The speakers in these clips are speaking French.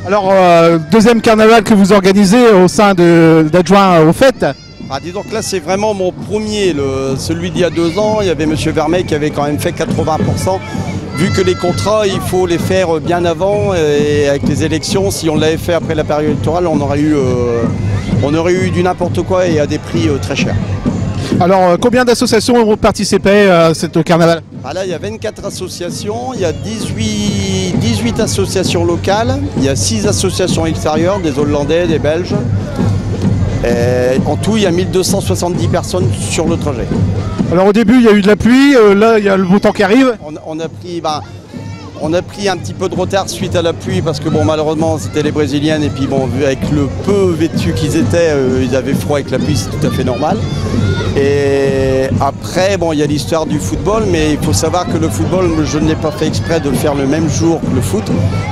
Alors, deuxième carnaval que vous organisez au sein d'adjoint aux fêtes. Ah, dis donc là c'est vraiment mon premier, celui d'il y a 2 ans, il y avait M. Vermeil qui avait quand même fait 80%. Vu que les contrats, il faut les faire bien avant et avec les élections, si on l'avait fait après la période électorale, on aurait eu du n'importe quoi et à des prix très chers. Alors, combien d'associations ont participé à cette carnaval? Ah là, il y a 24 associations, il y a 18 associations locales, il y a 6 associations extérieures, des Hollandais, des Belges. Et en tout, il y a 1270 personnes sur le trajet. Alors au début, il y a eu de la pluie, là, il y a le beau temps qui arrive. On a pris un petit peu de retard suite à la pluie parce que bon, malheureusement, c'était les Brésiliennes et puis bon, avec le peu vêtus qu'ils étaient, ils avaient froid avec la pluie, c'est tout à fait normal. Et après, bon, il y a l'histoire du football, mais il faut savoir que le football, je n'ai pas fait exprès de le faire le même jour que le foot,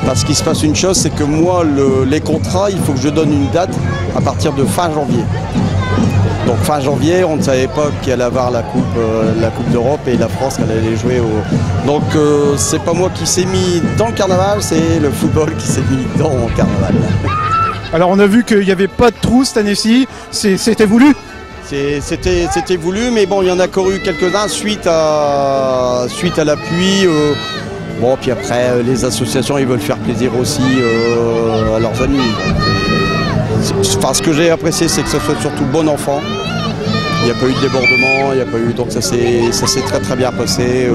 parce qu'il se passe une chose, c'est que moi, les contrats, il faut que je donne une date à partir de fin janvier. Donc fin janvier, on ne savait pas qu'il allait avoir la coupe d'Europe et la France qu'elle allait jouer au... Donc c'est pas moi qui s'est mis dans le carnaval, c'est le football qui s'est mis dans le carnaval. Alors on a vu qu'il n'y avait pas de trou cette année-ci, c'était voulu? C'était voulu, mais bon, il y en a encore eu quelques-uns suite à la pluie. Bon, puis après, les associations, ils veulent faire plaisir aussi à leurs amis. Enfin, ce que j'ai apprécié, c'est que ça soit surtout bon enfant. Il n'y a pas eu de débordement, il n'y a pas eu... Donc ça s'est très très bien passé.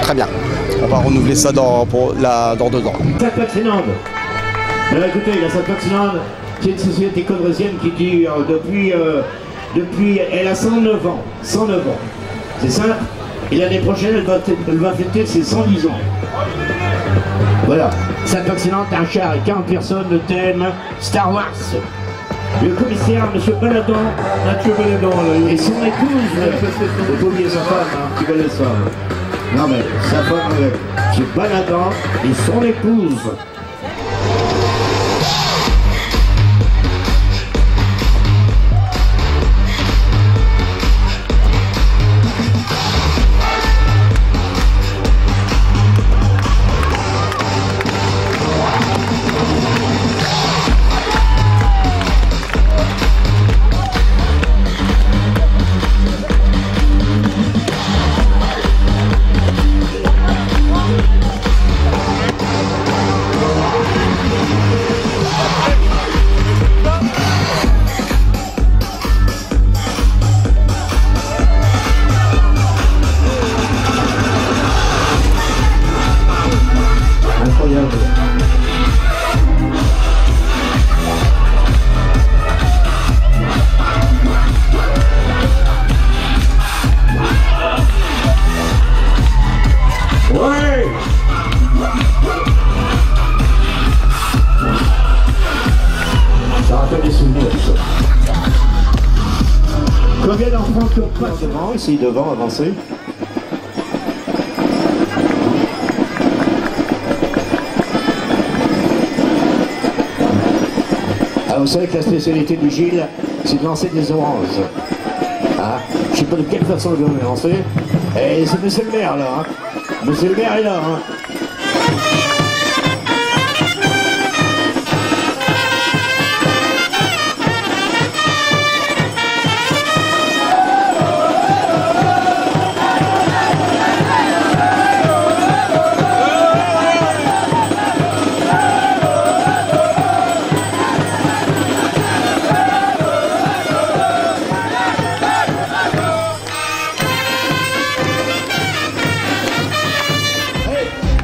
Très bien. On va renouveler ça dans 2 ans. Saint-Vaccinande. Écoutez, la Saint-Vaccinande, c'est une société codrésienne qui dure depuis... Elle a 109 ans. 109 ans. C'est ça. Et l'année prochaine, elle va fêter ses 110 ans. Voilà. Saint-Vaccinante, un char et 40 personnes, le thème Star Wars. Le commissaire, M. Baladon, et son épouse, il faut oublier sa femme, hein, qui connaît ça. Non mais, sa femme, M. Baladon et son épouse. Combien d'enfants qui ont pas devant, ici devant, avancez. Alors vous savez que la spécialité du Gilles, c'est de lancer des oranges. Ah, je ne sais pas de quelle façon le gars lancer. Et c'est monsieur le maire là. Hein. Monsieur le maire est là. Hein.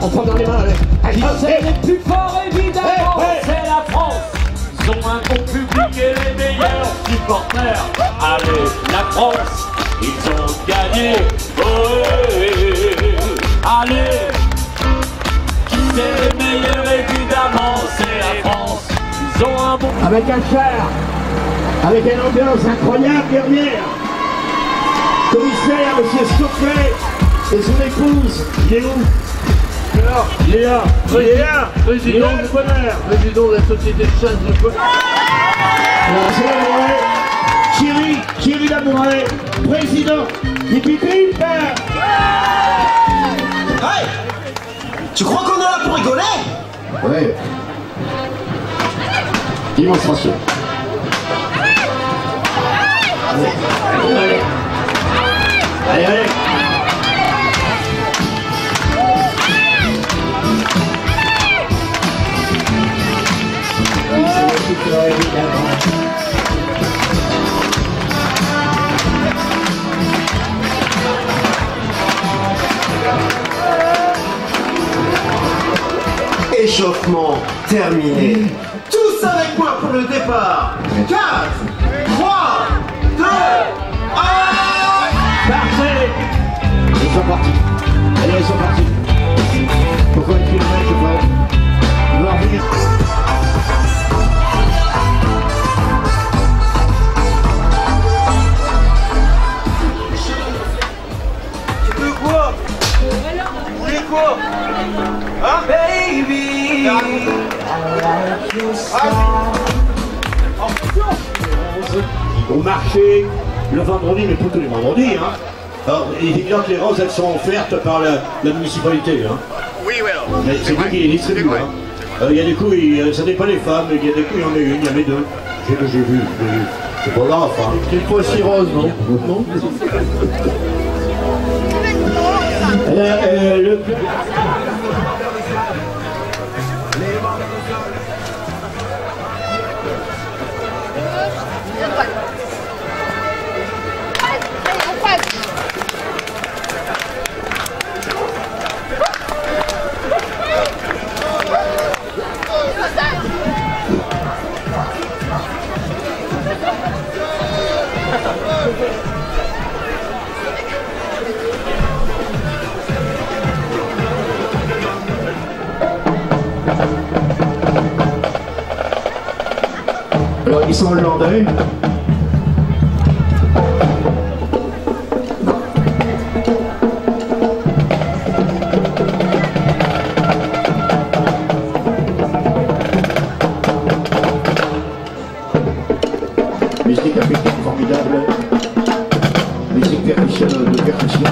On prend dans les mains, allez. C'est les plus forts évidemment, c'est la France. Ils ont un bon public et les meilleurs supporters. Allez, la France, ils ont gagné. Allez, qui c'est les meilleurs évidemment, c'est la France. Ils ont un bon... Avec un char, avec une ambiance incroyable derrière. Commissaire, monsieur Stoclet et son épouse, il est où? Il est là, président du bonheur, président de la société de chasse de bonheur. C'est Thierry Labouret, président du pipi. Hey, tu crois qu'on est là pour rigoler? Ouais. Démonstration. Allez. Allez, allez. Échauffement terminé. Tous avec moi pour le départ. 4, 3, 2, 1. Parfait. Ils sont partis. Allez, ils sont partis. Pourquoi ils filment, je sais pas. Ils vont revenir. Tu veux quoi? Vous voulez quoi? Hein? Baby, Au marché, le vendredi, mais pas tous les vendredis. Hein. Alors, il est évident que les roses, elles sont offertes par la municipalité. Hein. Oui, oui. Mais c'est lui qui les distribue. Hein. Il y a des coups, ça dépend des femmes, il y a des coups, il y en a une, il y en a deux. J'ai vu. C'est pas grave. Hein. Il faut aussi rose, non? Non. Alors, ils sont hollandais. Musique africaine formidable. Musique de percussion.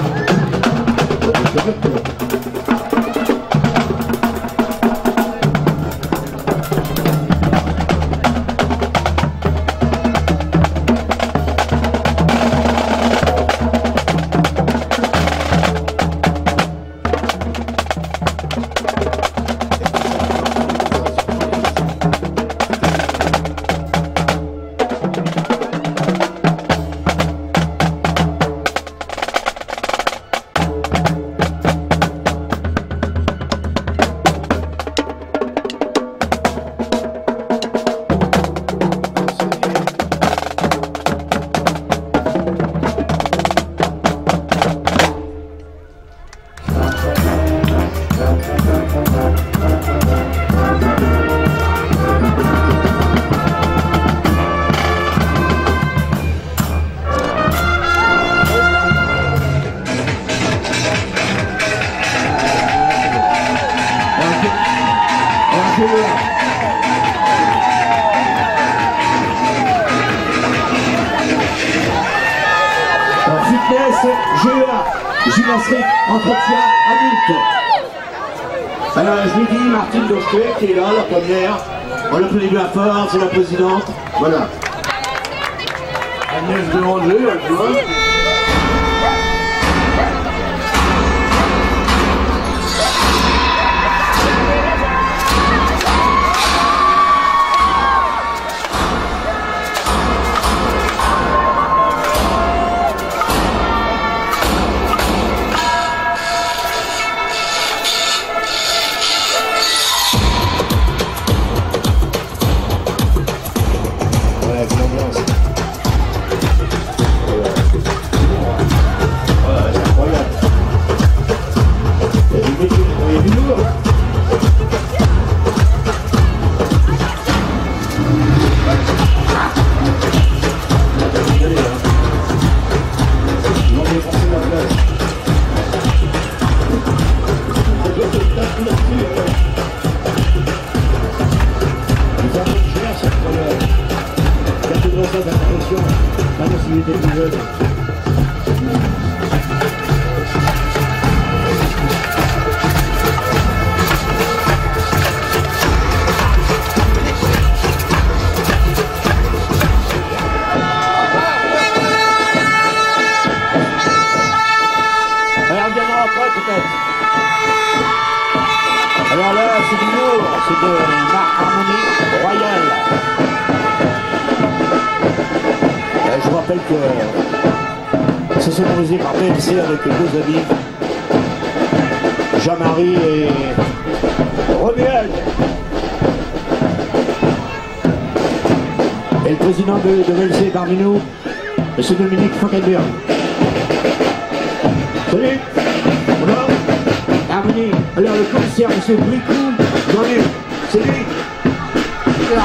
Fitness, GEA, gymnastique, entretien, adulte. Alors je lui dis Martine Daucher qui est là, la première. On l'applaudit bien fort, c'est la présidente. Voilà. Agnès Béranger, elle voit. Ouais, l'ambiance. Alors là, c'est du lourd, c'est de Harmonie Royale. Je vous rappelle que c'est sonorisé par PMC avec deux amis, Jean-Marie et Romuald. Et le président de VLC est parmi nous, M. Dominique Fockenberg. Salut. Bonjour. Harmonie. Alors le commissaire, M. Bricou, bienvenue. C'est lui.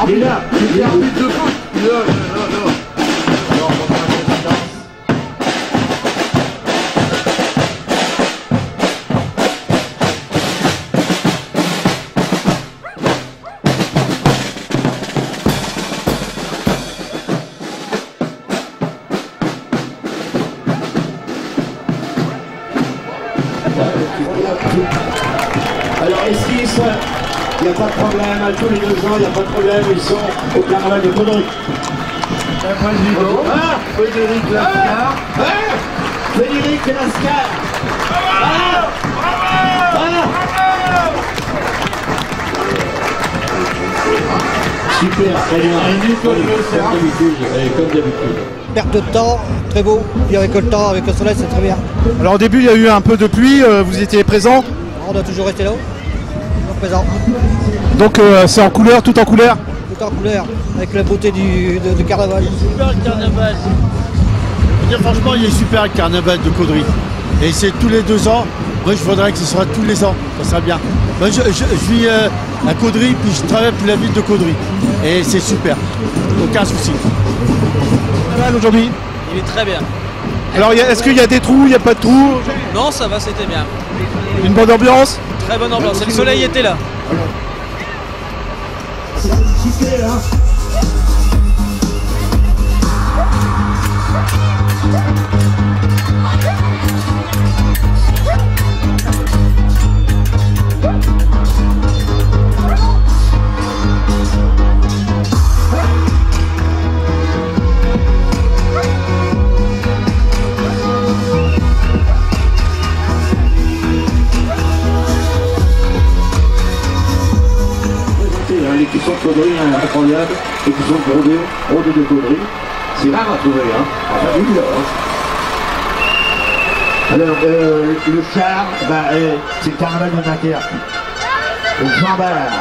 Il est là. Il est l'arbitre de foot. Non. Alors esquisse, il n'y a pas de problème, tous les 2 ans, il n'y a pas de problème, ils sont au carnaval de Caudry. Frédéric Lascar. Frédéric Lascar. Super, très bien. Comme d'habitude. Perte de temps, très beau, puis avec le temps, avec le soleil, c'est très bien. Alors au début, il y a eu un peu de pluie, vous étiez présent. On a toujours été là-haut, toujours présent. Donc c'est en couleur, tout en couleur. Tout en couleur, avec la beauté du carnaval. Super le carnaval. Je veux dire, franchement, il est super le carnaval de Caudry. Et c'est tous les 2 ans. Moi, je voudrais que ce soit tous les ans. Ça serait bien. Moi, je vis à Caudry, puis je travaille pour la ville de Caudry. Et c'est super. Aucun souci. Carnaval aujourd'hui. Il est très bien. Alors est-ce qu'il y a des trous, il n'y a pas de trous? Non, ça va, c'était bien. Une bonne ambiance? Très bonne ambiance. Et le soleil était là. Les cuissons de Caudry incroyables, les cuissons brodés de Caudry. C'est rare à trouver, hein. Enfin, oui, là, hein. Alors, le char, c'est le carnaval de Dunkerque. Donc, Jean-Bart.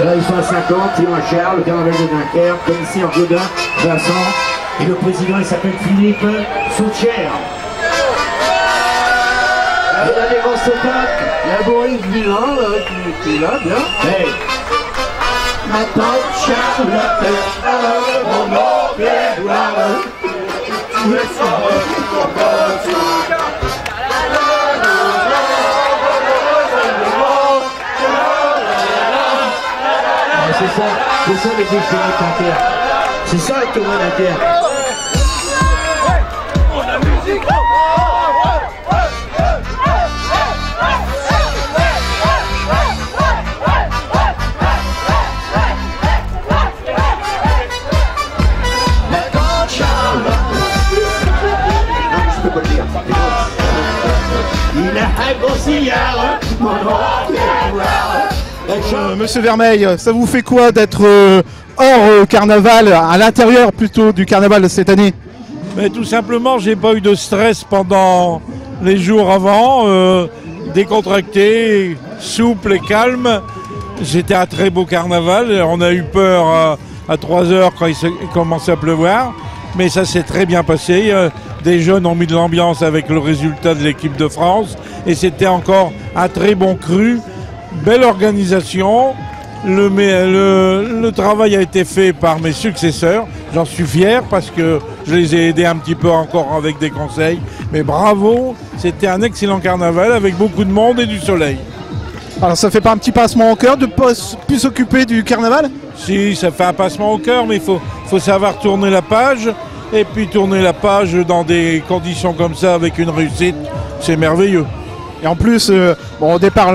Là, ils sont à 50, ils ont un char, le carnaval de Dunkerque, commissaire Godin, Vincent, et le président, il s'appelle Philippe Sautière. Et là, les grands spectacles. Il y a Boris Villain, là, qui est là, bien. Hey. Ma tante Charlotte, mon nom est gloire. Tu es c'est ça les déchets de Dunkerque. C'est ça le Thomas Dunkerque. Oh, la musique. Il a un gros cigare, mon nom est gloire. Monsieur Vermeil, ça vous fait quoi d'être hors carnaval, à l'intérieur plutôt du carnaval cette année? Mais tout simplement, j'ai pas eu de stress pendant les jours avant, décontracté, souple et calme. C'était un très beau carnaval. On a eu peur à 3 heures quand il commençait à pleuvoir, mais ça s'est très bien passé. Des jeunes ont mis de l'ambiance avec le résultat de l'équipe de France et c'était encore un très bon cru. Belle organisation. Le travail a été fait par mes successeurs. J'en suis fier parce que je les ai aidés un petit peu encore avec des conseils. Mais bravo, c'était un excellent carnaval avec beaucoup de monde et du soleil. Alors ça fait pas un petit passement au cœur de ne pas plus s'occuper du carnaval? Si, ça fait un passement au cœur, mais il faut savoir tourner la page. Et puis tourner la page dans des conditions comme ça avec une réussite, c'est merveilleux. Et en plus, bon, au départ,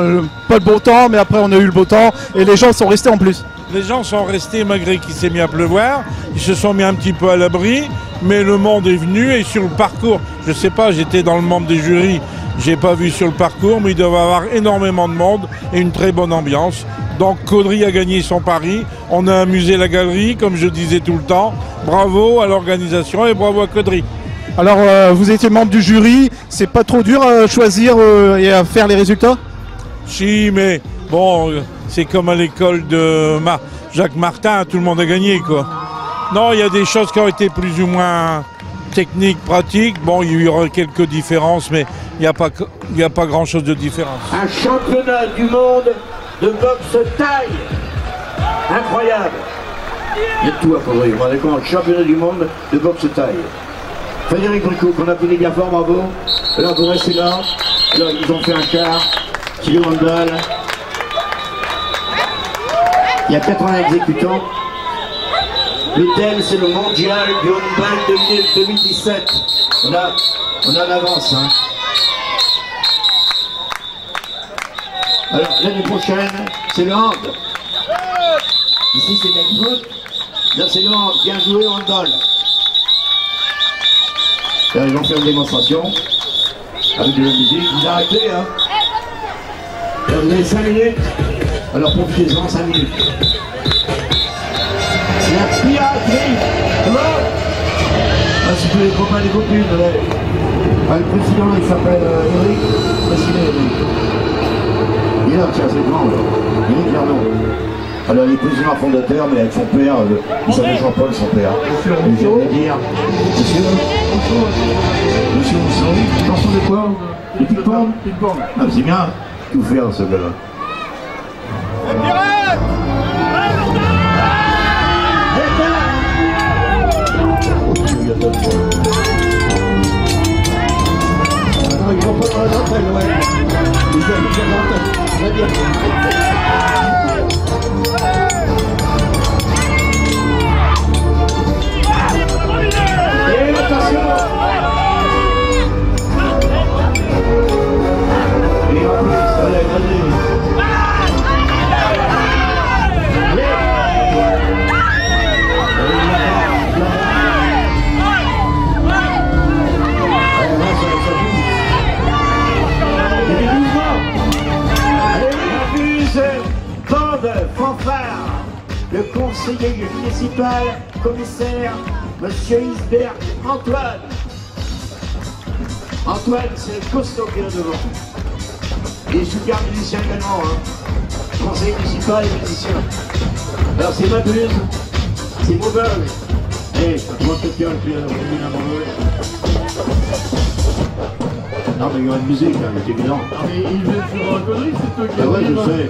pas le beau temps, mais après on a eu le beau temps et les gens sont restés en plus. Les gens sont restés malgré qu'il s'est mis à pleuvoir, ils se sont mis un petit peu à l'abri, mais le monde est venu et sur le parcours, je sais pas, j'étais dans le membre des jurys, J'ai pas vu sur le parcours, mais il doit y avoir énormément de monde et une très bonne ambiance. Donc Caudry a gagné son pari. On a amusé la galerie, comme je disais tout le temps. Bravo à l'organisation et bravo à Caudry. Alors, vous étiez membre du jury. C'est pas trop dur à choisir et à faire les résultats? Si, mais bon, c'est comme à l'école de Jacques Martin, tout le monde a gagné, quoi. Non, il y a des choses qui ont été plus ou moins techniques, pratiques. Bon, il y aura quelques différences, mais il n'y a pas grand-chose de différence. Un championnat du monde de boxe taille. Incroyable. Il y a tout à Caudry. Vous vous rendez compte, championnat du monde de boxe taille. Frédéric Bricot, qu'on applaudit bien fort, bravo. Là, vous restez là. Là, ils ont fait un quart. Thierry Randall. Il y a 80 exécutants. Le thème, c'est le mondial du handball 2017. On a l'avance. Hein. Alors, l'année prochaine, c'est le hand. Ici, c'est le foot. Là, c'est le hand. Bien joué, handball. Là, ils vont faire une démonstration avec de la musique. Vous arrêtez, hein. Là, vous avez 5 minutes. Alors, profitez-en, 5 minutes. C'est la piraterie. Ah, si tous les copains et les copines. Ah, le président, il s'appelle Eric. Président Eric. Il est là, tiens, c'est le grand, là. Eric Vernon. Alors, il est président fondateur, mais avec son père, il s'appelle Jean-Paul, son père. Je viens de dire. Monsieur Rousseau, chanson de quoi? De ping-pong? Ping-pong. Ah, c'est bien. Tout faire, ce gars-là. Ils vont pas dans la dentelle, ouais. Ils aiment bien la dentelle. Très bien. Et attention. Et en plus, allez, allez. Fanfare, le conseiller municipal, commissaire, monsieur Isbert Antoine. Antoine, c'est le costaud qui est là devant. Il est super musicien également, hein. Conseiller municipal et musicien. Alors c'est Mabuse, c'est Mauvais. Eh, je vois quelqu'un qui a Mauvais. Non mais il y aura une musique là, c'est évident. Ah mais il vient sur Caudry, c'est toi qui ah ouais, je sais.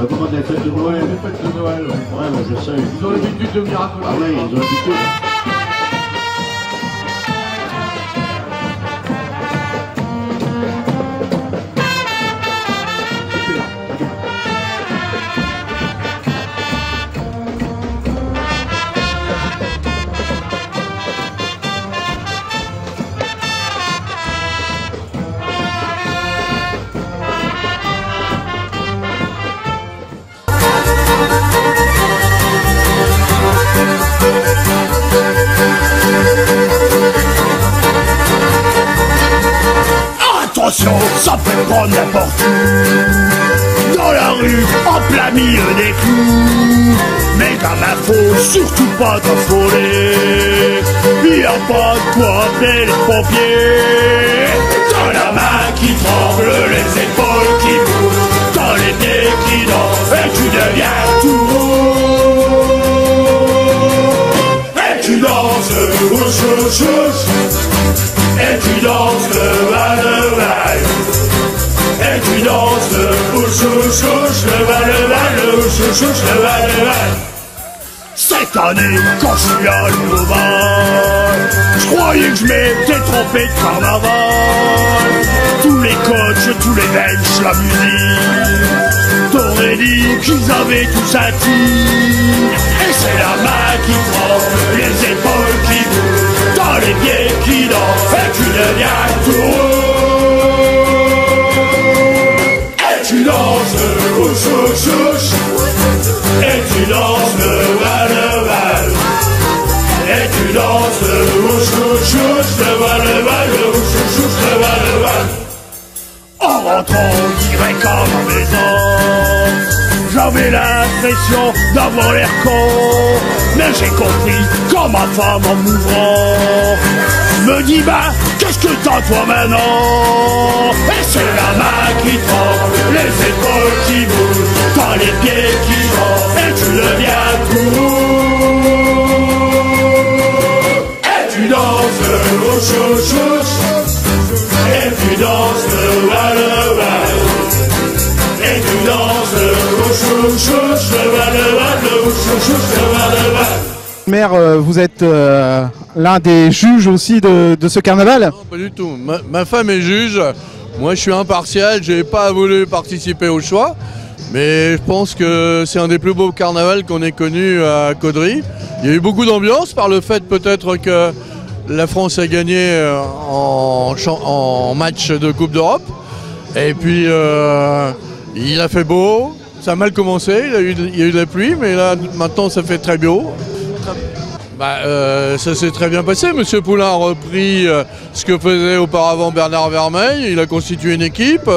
Comment des fêtes de Noël? Les fêtes de Noël, ouais. Ouais, je sais. Ils ont l'habitude de venir à Caudry. Ah ouais, ils ont l'habitude. Attention, ça peut prendre n'importe où. Dans la rue, en plein milieu des clous. Mais gamin, faut surtout pas t'affoler. Y a pas de quoi appeler les pompiers. Dans la main qui tremble, les épaules qui bougent, dans les pieds qui dansent, et tu deviens tout rouge. Et tu danses, et tu danses le val-val. Et tu danses le ouch-ouch-ouch, le val-val, le ouch-ouch-ouch, le val-val. Cette année, quand je suis à l'Oval, je croyais que je m'étais trompé de carnaval. Tous les coachs, tous les benches, la musique, t'aurais dit qu'ils avaient tous un tir. Et c'est la main qui tremble, les épaules qui bougent, dans les pieds qui dansent, et tu deviens tout rouge. Et tu danses le ouch-ouch-ouch, et tu danses le val-val. Et tu danses le ouch-ouch-ouch, le val-val, le ouch-ouch-ouch, le val-val. dirait qu'à ma maison. J'avais l'impression d'avoir l'air con, mais j'ai compris quand ma femme en m'ouvrant me dit bah qu'est-ce que t'as toi maintenant? Et c'est la main qui tremble, les épaules qui bougent, t'as les pieds qui tremblent, et tu deviens court. Et tu danses le chouchouch, et tu danses le wal-wal, et tu danses le chouchouch, le wal-wal, le chouchouch, le wal-wal. Maire, vous êtes l'un des juges aussi de ce carnaval? Non, pas du tout. Ma femme est juge. Moi, je suis impartial. Je n'ai pas voulu participer au choix. Mais je pense que c'est un des plus beaux carnavals qu'on ait connu à Caudry. Il y a eu beaucoup d'ambiance par le fait peut-être que la France a gagné en match de Coupe d'Europe. Et puis, il a fait beau. Ça a mal commencé. Il y a eu de la pluie. Mais là, maintenant, ça fait très beau. Ça s'est très bien passé. Monsieur Poulain a repris ce que faisait auparavant Bernard Vermeil. Il a constitué une équipe.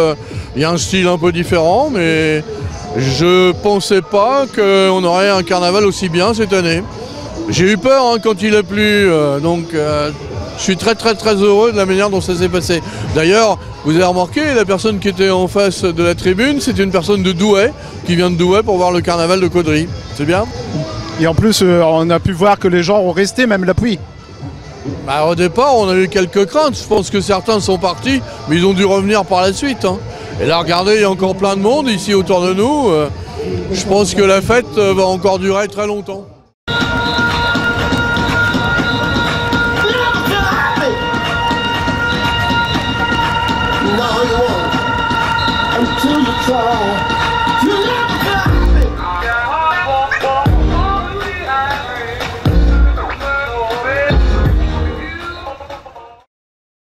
Il y a un style un peu différent, mais je pensais pas qu'on aurait un carnaval aussi bien cette année. J'ai eu peur quand il a plu, donc je suis très heureux de la manière dont ça s'est passé. D'ailleurs, vous avez remarqué, la personne qui était en face de la tribune, c'est une personne de Douai, qui vient de Douai pour voir le carnaval de Caudry. C'est bien ? Et en plus, on a pu voir que les gens ont resté, même la pluie. Au départ, on a eu quelques craintes. Je pense que certains sont partis, mais ils ont dû revenir par la suite. Et là, regardez, il y a encore plein de monde ici autour de nous. Je pense que la fête va encore durer très longtemps. No, you won't. Until you try.